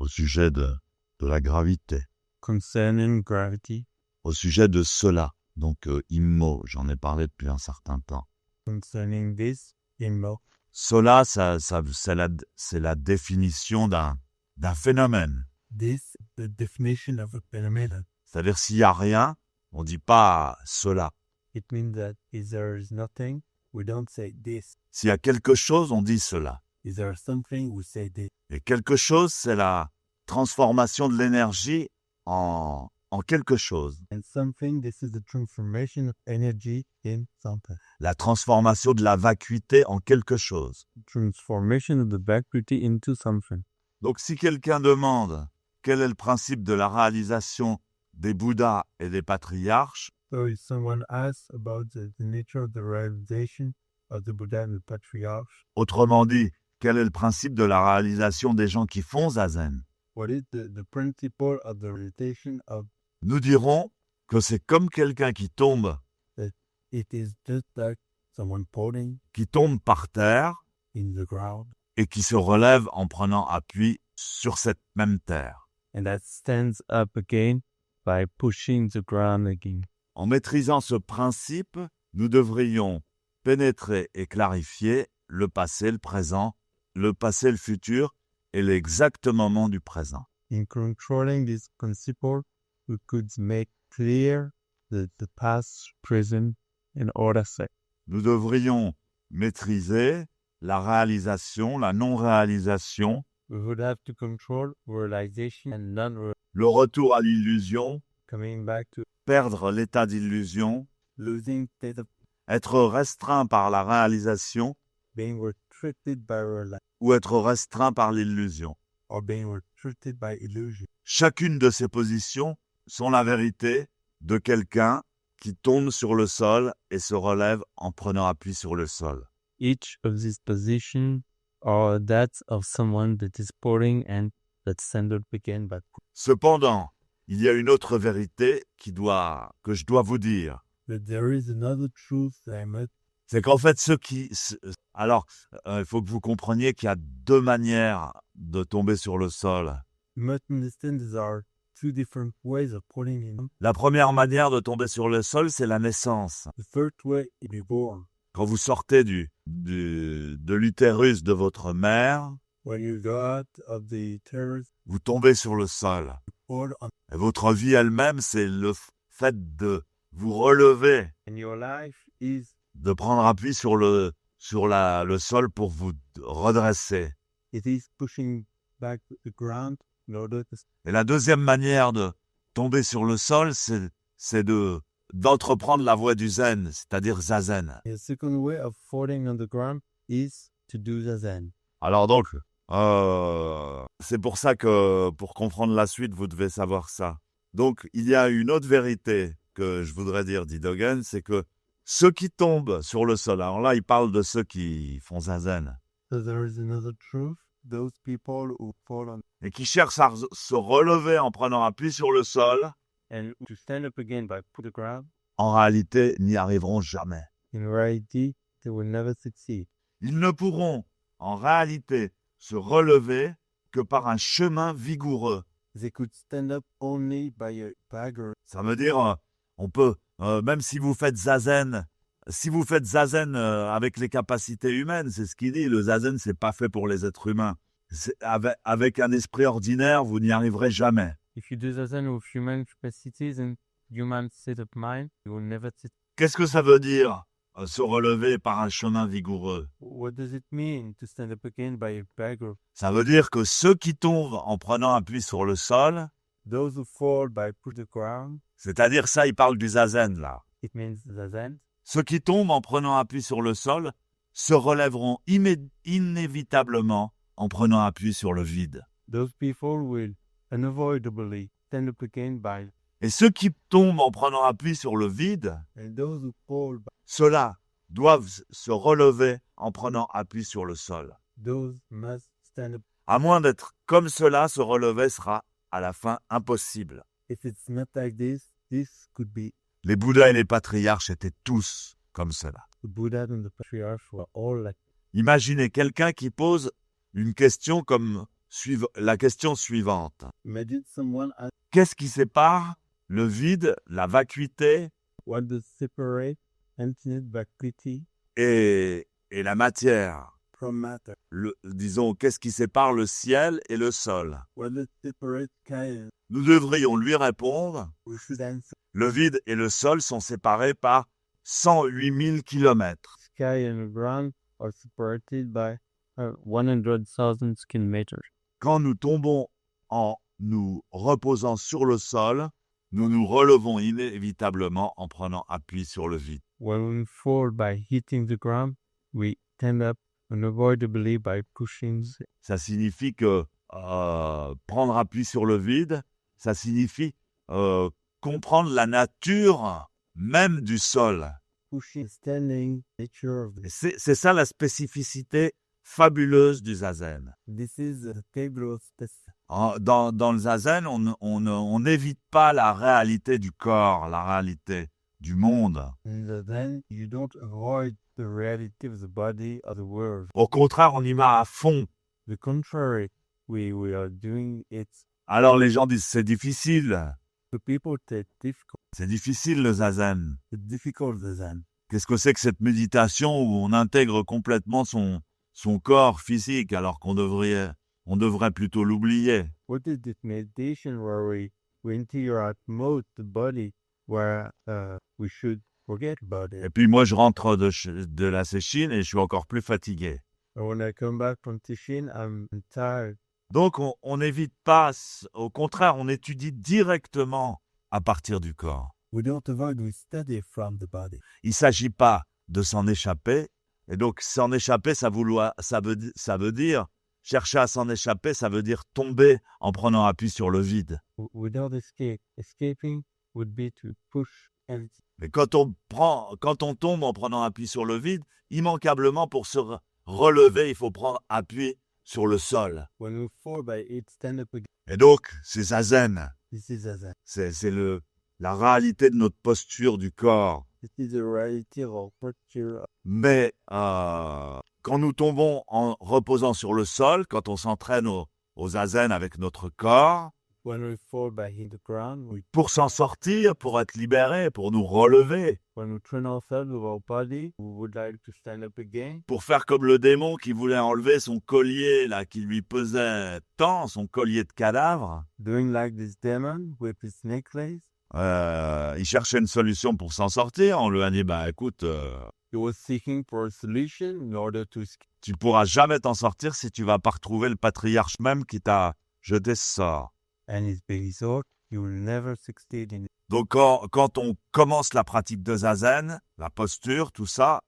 au sujet de la gravité, concerning gravity, au sujet de cela. Donc, immo, j'en ai parlé depuis un certain temps. concerning this, immo. Cela, c'est la définition d'un phénomène. This, the definition of a phenomenon. C'est-à-dire, s'il n'y a rien, on ne dit pas cela. It means that if there is nothing, we don't say this. S'il y a quelque chose, on dit cela. If there is something, we say this. Et quelque chose, c'est la transformation de l'énergie en quelque chose. And something, this is the transformation of energy in something. La transformation de la vacuité en quelque chose. Transformation of the vacuity into something. Donc, si quelqu'un demande quel est le principe de la réalisation des Bouddhas et des patriarches, So if someone asks about the nature of the realization of the Buddha and the patriarchs, autrement dit, quel est le principe de la réalisation des gens qui font Zazen, what is the principle of the realization of nous dirons que c'est comme quelqu'un qui tombe it is just like someone falling par terre in the ground et qui se relève en prenant appui sur cette même terre. and that stands up again by pushing the ground again. En maîtrisant ce principe, nous devrions pénétrer et clarifier le passé, le présent, le passé, le futur et l'exact moment du présent. In controlling this principle, we could make clear the past, present, and all aspects. Nous devrions maîtriser la réalisation, la non-réalisation, We would have to control realization and le retour à l'illusion, coming back to perdre l'état d'illusion, losing state of être restreint par la réalisation being restricted by realization ou être restreint par l'illusion. or being restricted by illusion. Chacune de ces positions sont la vérité de quelqu'un qui tombe sur le sol et se relève en prenant appui sur le sol. Each of these positions are that of someone that is pouring and that stands up again by Cependant, il y a une autre vérité que je dois vous dire. But there is another truth that I must. C'est qu'en fait, alors, il faut que vous compreniez qu'il y a deux manières de tomber sur le sol. You must understand there are two different ways of putting in. La première manière de tomber sur le sol, c'est la naissance. The first way is to be born. Quand vous sortez de l'utérus de votre mère, When you go out of the terrace, vous tombez sur le sol. or on, Et votre vie elle-même, c'est le fait de vous relever, and your life is de prendre appui sur le sol pour vous redresser. it is pushing back the ground in order to. Et la deuxième manière de tomber sur le sol, c'est d'entreprendre la voie du zen, c'est-à-dire zazen. The second way of falling on the ground is to do zazen. Alors donc, c'est pour ça que pour comprendre la suite, vous devez savoir ça. Donc, il y a une autre vérité que je voudrais dire, dit Dogen, c'est que ceux qui tombent sur le sol, alors là, il parle de ceux qui font zazen, So there is another truth. Those people who fall on et qui cherchent à se relever en prenant appui sur le sol, and to stand up again by put the ground, en réalité, n'y arriveront jamais. in reality, they will never succeed. Ils ne pourront, en réalité, se relever que par un chemin vigoureux. They could stand up only by a bagger. Ça veut dire, on peut, même si vous faites zazen, avec les capacités humaines, c'est ce qu'il dit, le zazen, c'est pas fait pour les êtres humains. Avec un esprit ordinaire, vous n'y arriverez jamais. If you do zazen with human capacities and human state of mind, you will never succeed. Qu'est-ce que ça veut dire, se relever par un chemin vigoureux? What does it mean to stand up again by a bagger? Ça veut dire que ceux qui tombent en prenant appui sur le sol, Those who fall by put the ground, c'est-à-dire ça, il parle du zazen là. it means zazen. Ceux qui tombent en prenant appui sur le sol se relèveront inévitablement en prenant appui sur le vide. Those people will unavoidably stand up again by, Et ceux qui tombent en prenant appui sur le vide, and those who fall by, ceux-là doivent se relever en prenant appui sur le sol. those must stand up. À moins d'être comme cela, se relever sera à la fin impossible. If it's not like this could be. Les Bouddhas et les patriarches étaient tous comme cela. The Buddha and the patriarchs were all like. Imaginez quelqu'un qui pose une question comme la question suivante. Imagine someone asks Qu'est-ce qui sépare le vide, la vacuité what does separate infinite vacuity et la matière? from matter? Disons, qu'est-ce qui sépare le ciel et le sol? What does separate sky and Nous devrions lui répondre, we should answer le vide et le sol sont séparés par 108 000 kilomètres. sky and ground are separated by 100,000 kilometers. Quand nous tombons en nous reposant sur le sol, nous nous relevons inévitablement en prenant appui sur le vide. When we fall by hitting the ground, we stand up unavoidably by pushing. Ça signifie que prendre appui sur le vide, ça signifie comprendre la nature même du sol. Pushing, standing, nature of Et c'est ça la spécificité fabuleuse du zazen. this is the fabulous Dans le zazen, on n'évite pas la réalité du corps, la réalité du monde. and then you don't avoid the reality of the body of the world. Au contraire, on y va à fond. The contrary, we are doing it. Alors les gens disent c'est difficile. The people take difficult, C'est difficile le zazen. it's difficult then. Qu'est-ce que c'est que cette méditation où on intègre complètement son corps physique alors qu'on devrait plutôt l'oublier? What is this meditation where we integrate most the body where we should forget about it? Et puis moi je rentre de la séchine et je suis encore plus fatigué. And when I come back from teaching, I'm tired. Donc on n'évite pas, au contraire on étudie directement à partir du corps. We don't avoid, we study from the body. Il ne s'agit pas de s'en échapper. Et donc, s'en échapper, ça veut dire, chercher à s'en échapper, ça veut dire tomber en prenant appui sur le vide. Without escape, escaping would be to push and Mais quand on tombe en prenant appui sur le vide, immanquablement, pour se relever, il faut prendre appui sur le sol. when we fall by it, stand up again. Et donc, c'est zazen. This is a C'est la réalité de notre posture du corps. this is the reality of our posture. Mais quand nous tombons en reposant sur le sol, quand on s'entraîne au zazen avec notre corps, When we fall by hit the ground, pour s'en sortir, pour être libéré, pour nous relever, when we train ourselves with our body, we would like to stand up again. pour faire comme le démon qui voulait enlever son collier là qui lui pesait tant, son collier de cadavre. Doing like this demon with his necklace. Il cherchait une solution pour s'en sortir. On lui a dit, bah écoute, He was seeking for a solution in order to escape. tu pourras jamais t'en sortir si tu vas pas retrouver le patriarche même qui t'a jeté ce sort. And his big resort, you will never succeed in it. Donc quand on commence la pratique de zazen, la posture, tout ça,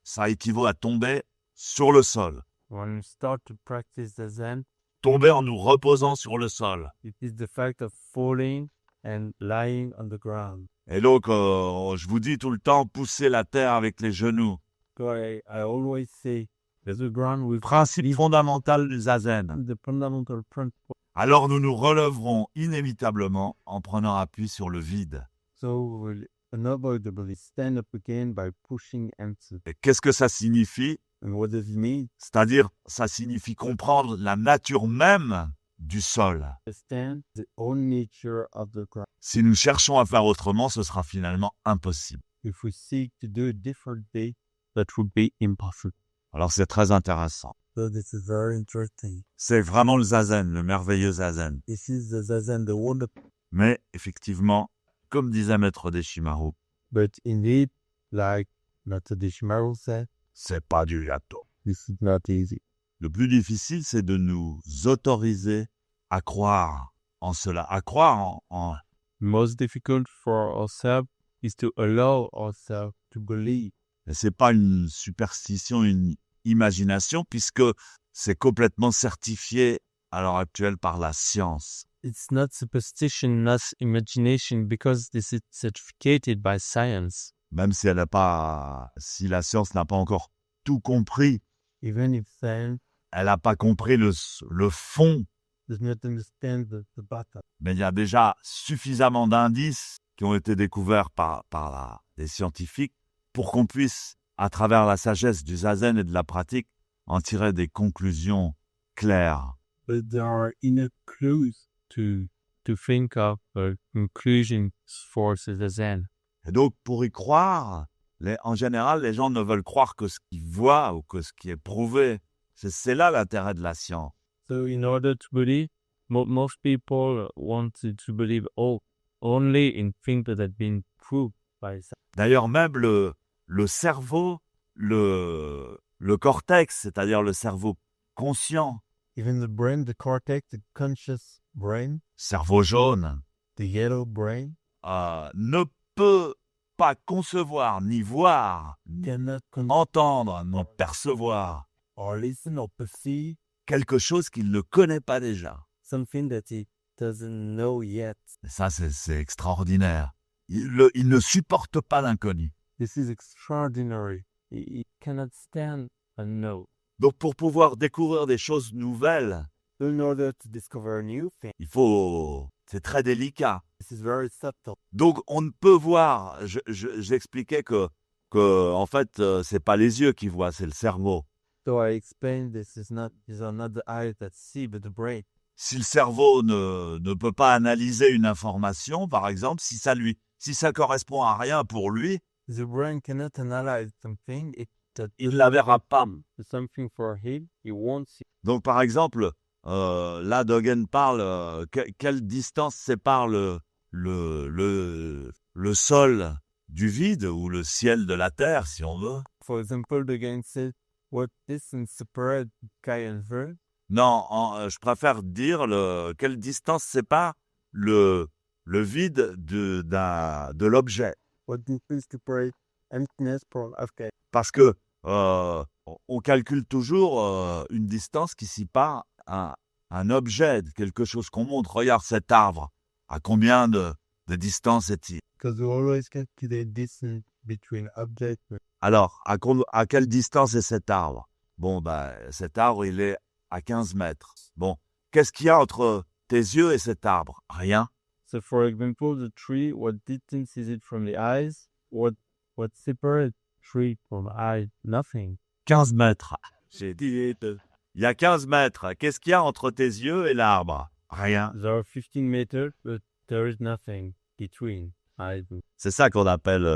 ça équivaut à tomber sur le sol. When we start to practice the Zen, Tomber en nous reposant sur le sol. it is the fact of falling and lying on the ground. Et donc, je vous dis tout le temps, poussez la terre avec les genoux. So I always say, there's a ground with Principe fondamental du zazen. the fundamental principle. Alors nous nous relèverons inévitablement en prenant appui sur le vide. So we will unavoidably stand up again by pushing answers. Et qu'est-ce que ça signifie? And what does it mean? C'est-à-dire, ça signifie comprendre la nature même du sol. Understand the own nature of the ground. Si nous cherchons à faire autrement, ce sera finalement impossible. If we seek to do it differently, that would be impossible. Alors c'est très intéressant. So this is very interesting. C'est vraiment le zazen, le merveilleux zazen. This is the Zazen, the wonderful. Mais effectivement, comme disait Maître Deshimaru, But indeed, like Dr. Deshimaru said, c'est pas du gâteau. this is not easy. Le plus difficile, c'est de nous autoriser à croire en cela, à croire en Most difficult for ourselves is to allow ourselves to believe. Et c'est pas une superstition, une imagination, puisque c'est complètement certifié à l'heure actuelle par la science. It's not superstition, not imagination, because this is certificated by science. Même si si la science n'a pas encore tout compris, Even if science elle n'a pas compris le fond, does not understand the bottom. mais il y a déjà suffisamment d'indices qui ont été découverts par des scientifiques pour qu'on puisse, à travers la sagesse du zazen et de la pratique, en tirer des conclusions claires. but there are enough clues to think of a conclusion for the Zen. Et donc, pour y croire, en général, les gens ne veulent croire que ce qu'ils voient ou que ce qui est prouvé. C'est là l'intérêt de la science. So in order to believe, most people want to believe only in things that have been proved by science. D'ailleurs, même le cerveau, le cortex, c'est-à-dire le cerveau conscient, Even the brain, the cortex, the conscious brain, cerveau jaune, the yellow brain, ne peut pas concevoir, ni voir, ni cannot entendre, ni percevoir or listen or perceive quelque chose qu'il ne connaît pas déjà. something that he doesn't know yet. Et ça, c'est extraordinaire. Il ne supporte pas l'inconnu. This is extraordinary. He cannot stand a no. Donc, pour pouvoir découvrir des choses nouvelles, So in order to discover a new thing, c'est très délicat. this is very subtle. Donc, on ne peut voir, j'expliquais que en fait, c'est pas les yeux qui voient, c'est le cerveau. So I explained these are not the eyes that see, but the brain. Si le cerveau ne peut pas analyser une information, par exemple, si ça correspond à rien pour lui, The brain cannot analyze something. il ne la verra pas. Something for him, he won't see. Donc, par exemple, là, Dogen parle, quelle distance sépare le sol du vide ou le ciel de la terre, si on veut. For example, the game says, what distance separates sky and earth? Non, je préfère dire quelle distance sépare le vide de l'objet. What distance separates emptiness from sky? Parce que on calcule toujours une distance qui sépare un objet, quelque chose qu'on montre. Regarde cet arbre. À combien de distance est-il? Because we always calculate distance between objects. Alors, à quelle distance est cet arbre? Bon, cet arbre, il est à 15 mètres. Bon, qu'est-ce qu'il y a entre tes yeux et cet arbre? Rien. So, for example, the tree, what distance is it from the eyes? What separates tree from eyes? Nothing. 15 mètres. J'ai dit, il y a 15 mètres. Qu'est-ce qu'il y a entre tes yeux et l'arbre? Rien. There are 15 meters, but there is nothing between eyes. C'est ça qu'on appelle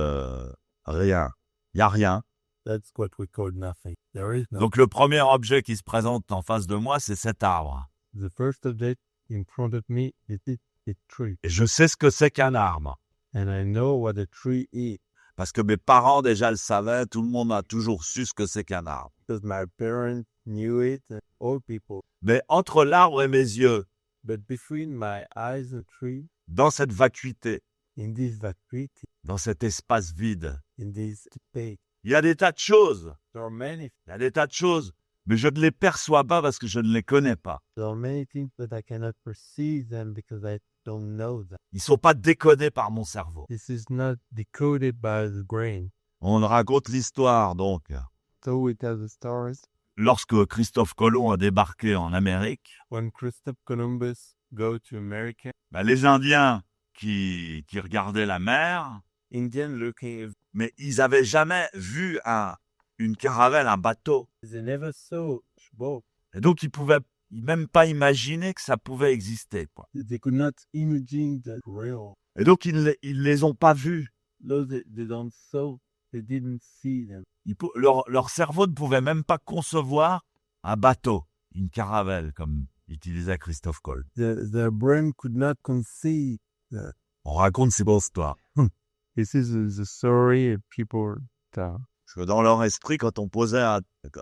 rien. Il n'y a rien. That's what we call nothing. There is nothing. Donc le premier objet qui se présente en face de moi, c'est cet arbre. The first object in front of me is a tree. Et je sais ce que c'est qu'un arbre. And I know what a tree is. Parce que mes parents déjà le savaient, tout le monde a toujours su ce que c'est qu'un arbre. Because my parents knew it, and all people. Mais entre l'arbre et mes yeux, But between my eyes and tree, dans cette vacuité, in this vacuity, dans cet espace vide, in this space, il y a des tas de choses. there are many Mais je ne les perçois pas parce que je ne les connais pas. things, but I cannot perceive them because I don't know them. Ils ne sont pas décodés par mon cerveau. This is not decoded by the brain. On raconte l'histoire donc. So we tell the stories. Lorsque Christophe Colomb a débarqué en Amérique, When Christopher Columbus go to America, les Indiens qui regardaient la mer, Indian looking, mais ils n'avaient jamais vu une caravelle, un bateau. they never saw boat. Et donc, ils pouvaient même pas imaginer que ça pouvait exister, quoi. They could not imagine that real. Et donc, ils les ont pas vus. Those they don't saw, they didn't see them. Leur cerveau ne pouvait même pas concevoir un bateau, une caravelle, comme utilisait Christophe Colomb. The brain could not conceive that. On raconte ces bonnes histoires. This is the story people tell. Parce que dans leur esprit, quand on posait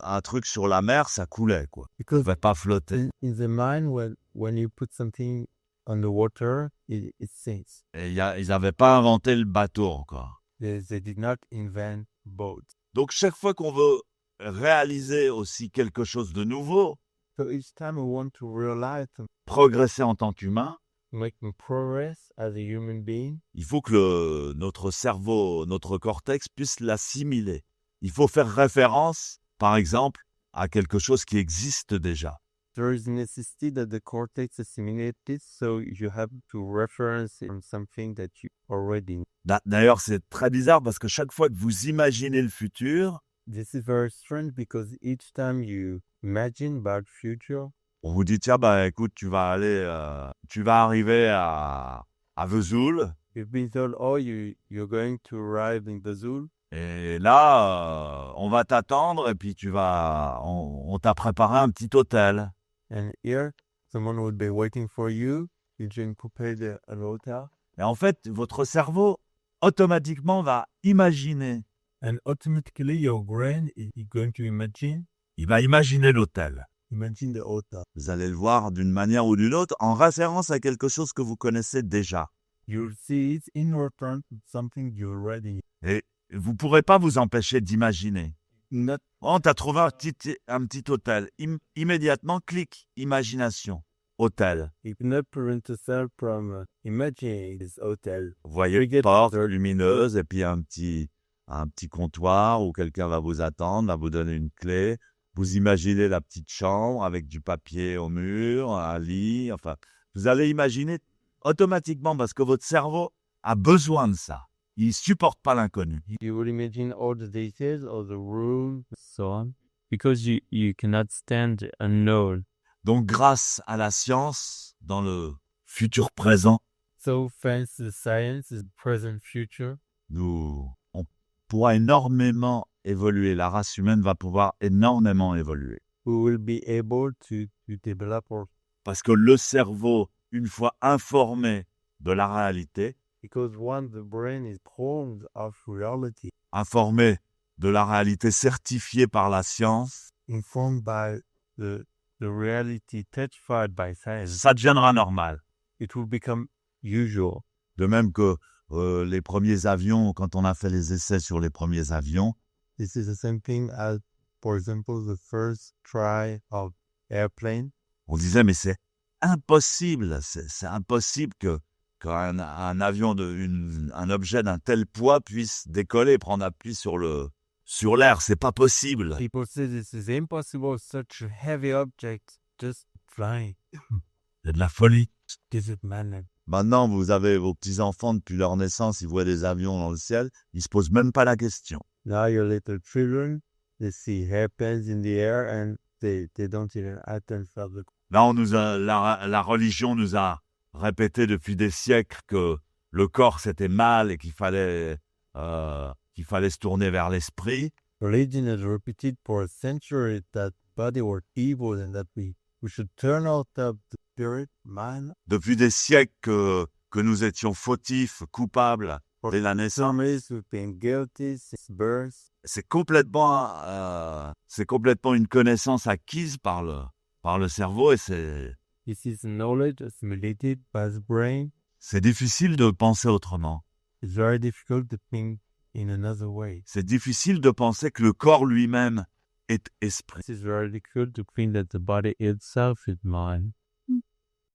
un truc sur la mer, ça coulait, quoi. Ça ne Because pouvait pas flotter. in the mind, when you put something on the water, it sinks. Et ils n'avaient pas inventé le bateau encore. They did not invent boats. Donc, chaque fois qu'on veut réaliser aussi quelque chose de nouveau, So each time we want to realize and progresser en tant qu'humain, making progress as a human being, il faut que notre cerveau, notre cortex puisse l'assimiler. Il faut faire référence, par exemple, à quelque chose qui existe déjà. there is a necessity that the cortex assimilate it, so you have to reference it from something that you already know. D'ailleurs, c'est très bizarre parce que chaque fois que vous imaginez le futur, This is very strange because each time you imagine about future, On vous dit, tiens, bah, écoute, tu vas arriver à Vesoul. You've been told, oh, you're going to arrive in Vesoul, Et là, on va t'attendre et puis on t'a préparé un petit hôtel. and here someone will be waiting for you. You're being prepared an hotel. Et en fait, votre cerveau, automatiquement, va imaginer. And automatically your brain is going to imagine Il va imaginer l'hôtel. the hotel. Vous allez le voir d'une manière ou d'une autre en référence à quelque chose que vous connaissez déjà. You'll see it in return to something you already Et vous ne pourrez pas vous empêcher d'imaginer. not. On t'a trouvé un petit hôtel. Immédiatement, clic, imagination, hôtel. You cannot prevent yourself from imagining this hotel. Vous voyez We une get porte there. lumineuse et puis un petit comptoir où quelqu'un va vous attendre, va vous donner une clé. Vous imaginez la petite chambre avec du papier au mur, un lit. Enfin, vous allez imaginer automatiquement parce que votre cerveau a besoin de ça. Il ne supporte pas l'inconnu. You will imagine all the details of the room, so on, because you cannot stand unknown. Donc, grâce à la science, dans le futur présent, So thanks to science, is present, future, on pourra énormément évoluer. La race humaine va pouvoir énormément évoluer. we will be able to develop our, Parce que le cerveau, une fois informé de la réalité, because once the brain is formed of reality, informé de la réalité certifiée par la science, informed by the reality certified by science, ça deviendra normal. it will become usual. De même que les premiers avions, quand on a fait les essais sur les premiers avions, This is the same thing as, for example, the first try of airplane. on disait mais c'est impossible, c'est impossible qu'un avion, un objet d'un tel poids puisse décoller, prendre appui sur l'air, c'est pas possible. People say this is impossible, such a heavy object just flying. C'est de la folie. This is madness. Maintenant, vous avez vos petits-enfants, depuis leur naissance, ils voient des avions dans le ciel, ils se posent même pas la question. Now your little children, they see hairpins in the air and they don't even attend to the. Là, la religion nous a répété depuis des siècles que le corps c'était mal et qu'il fallait se tourner vers l'esprit. Religion has repeated for a century that body was evil and that we should turn out of the spirit, mind. Depuis des siècles que nous étions fautifs, coupables dès la naissance. Families who've been guilty since birth. C'est complètement une connaissance acquise par le cerveau et This is knowledge assimilated by the brain. c'est difficile de penser autrement. It's very difficult to think in another way. C'est difficile de penser que le corps lui-même est esprit. It is very difficult to think that the body itself is mind.